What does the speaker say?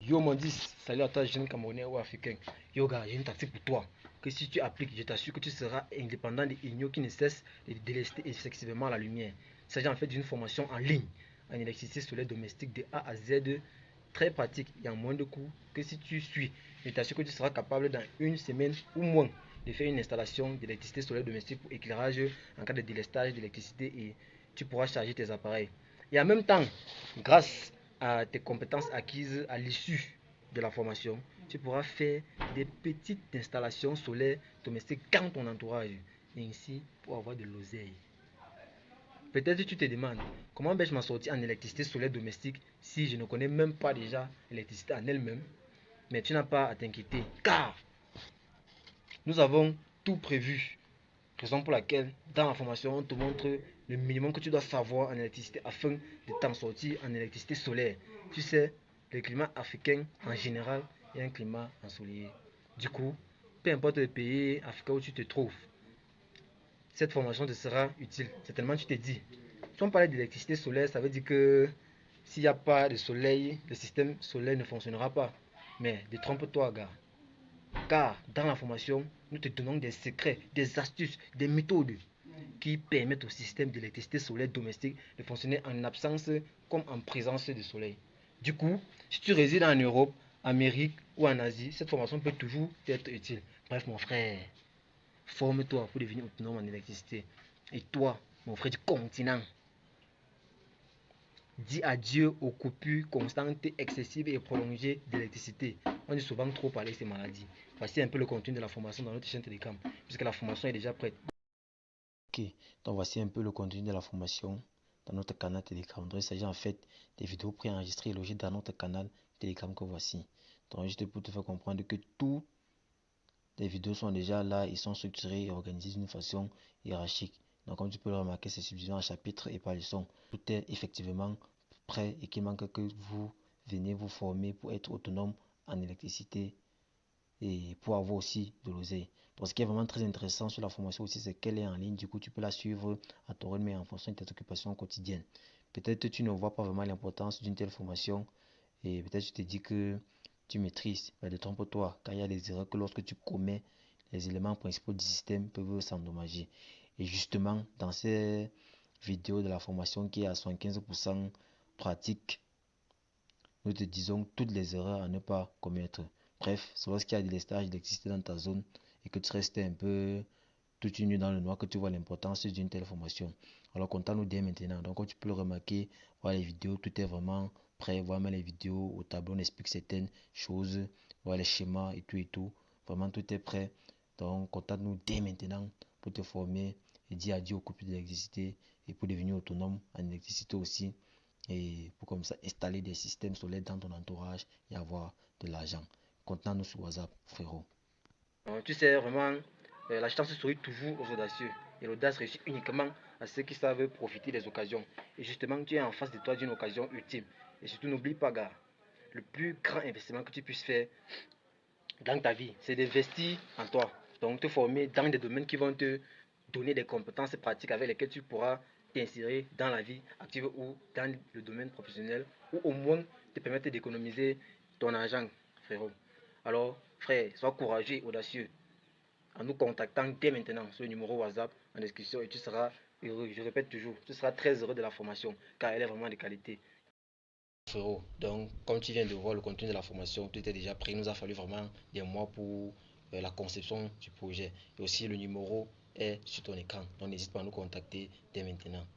Yo Mondis, salut à toi jeune Camerounais ou Africain. Yo gars, j'ai une tactique pour toi. Que si tu appliques, je t'assure que tu seras indépendant des ignos qui ne cessent de délester excessivement la lumière. Il s'agit en fait d'une formation en ligne en électricité solaire domestique de A à Z, très pratique et en moins de coûts. Que si tu suis, je t'assure que tu seras capable dans une semaine ou moins de faire une installation d'électricité solaire domestique pour éclairage en cas de délestage d'électricité et tu pourras charger tes appareils. Et en même temps, grâce à tes compétences acquises à l'issue de la formation, tu pourras faire des petites installations solaires domestiques dans ton entourage et ainsi pour avoir de l'oseille. Peut-être tu te demandes comment vais-je m'en sortir en électricité solaire domestique si je ne connais même pas déjà l'électricité en elle-même. Mais tu n'as pas à t'inquiéter car nous avons tout prévu. Raison pour laquelle dans la formation on te montre le minimum que tu dois savoir en électricité afin de t'en sortir en électricité solaire. Tu sais, le climat africain en général est un climat ensoleillé. Du coup, peu importe le pays africain où tu te trouves, cette formation te sera utile. Certainement tu te dis, si on parle d'électricité solaire, ça veut dire que s'il n'y a pas de soleil, le système solaire ne fonctionnera pas. Mais détrompe-toi gars. Car dans la formation, nous te donnons des secrets, des astuces, des méthodes qui permettent au système d'électricité solaire domestique de fonctionner en absence comme en présence de soleil. Du coup, si tu résides en Europe, Amérique ou en Asie, cette formation peut toujours être utile. Bref, mon frère, forme-toi pour devenir autonome en électricité. Et toi, mon frère du continent, dis adieu aux coupures constantes, excessives et prolongées d'électricité. On dit souvent trop parler de ces maladies. Voici un peu le contenu de la formation dans notre chaîne Telegram, puisque la formation est déjà prête. Ok, donc voici un peu le contenu de la formation dans notre canal Telegram. Donc il s'agit en fait des vidéos préenregistrées et logées dans notre canal Telegram que voici. Donc juste pour te faire comprendre que toutes les vidéos sont déjà là, ils sont structurés et organisés d'une façon hiérarchique. Donc comme tu peux le remarquer, c'est subdivisé en chapitres et par leçon. Tout est effectivement prêt et qu'il manque que vous venez vous former pour être autonome en électricité et pour avoir aussi de l'oseille. Donc ce qui est vraiment très intéressant sur la formation aussi, c'est qu'elle est en ligne. Du coup, tu peux la suivre à ton rythme et en fonction de tes occupations quotidiennes. Peut-être que tu ne vois pas vraiment l'importance d'une telle formation et peut-être tu te dis que tu maîtrises. Mais détrompe-toi, car il y a des erreurs que lorsque tu commets, les éléments principaux du système peuvent s'endommager. Et justement, dans ces vidéos de la formation qui est à 75% pratique, nous te disons toutes les erreurs à ne pas commettre. Bref, c'est lorsqu'il y a des stages d'électricité dans ta zone et que tu restes un peu toute une nuit dans le noir que tu vois l'importance d'une telle formation. Alors contacte-nous dès maintenant. Donc comme tu peux le remarquer, voilà les vidéos, tout est vraiment prêt. Voilà même les vidéos au tableau, on explique certaines choses. Voilà les schémas et tout et tout. Vraiment tout est prêt. Donc contacte-nous dès maintenant pour te former et dire adieu aux coupures d'électricité et pour devenir autonome en électricité aussi. Et pour comme ça installer des systèmes solaires dans ton entourage et avoir de l'argent. Contacte-nous sur WhatsApp, frérot. Tu sais, vraiment, la chance sourit toujours aux audacieux. Et l'audace réussit uniquement à ceux qui savent profiter des occasions. Et justement, tu es en face de toi d'une occasion ultime. Et surtout, n'oublie pas, gars, le plus grand investissement que tu puisses faire dans ta vie, c'est d'investir en toi. Donc, te former dans des domaines qui vont te donner des compétences pratiques avec lesquelles tu pourras t'insérer dans la vie active ou dans le domaine professionnel, ou au moins te permettre d'économiser ton argent, frérot. Alors, frère, sois courageux et audacieux en nous contactant dès maintenant sur le numéro WhatsApp en description et tu seras heureux. Je répète toujours, tu seras très heureux de la formation car elle est vraiment de qualité. Frérot, donc comme tu viens de voir le contenu de la formation, tout était déjà prêt. Il nous a fallu vraiment des mois pour la conception du projet. Et aussi le numéro est sur ton écran. Donc n'hésite pas à nous contacter dès maintenant.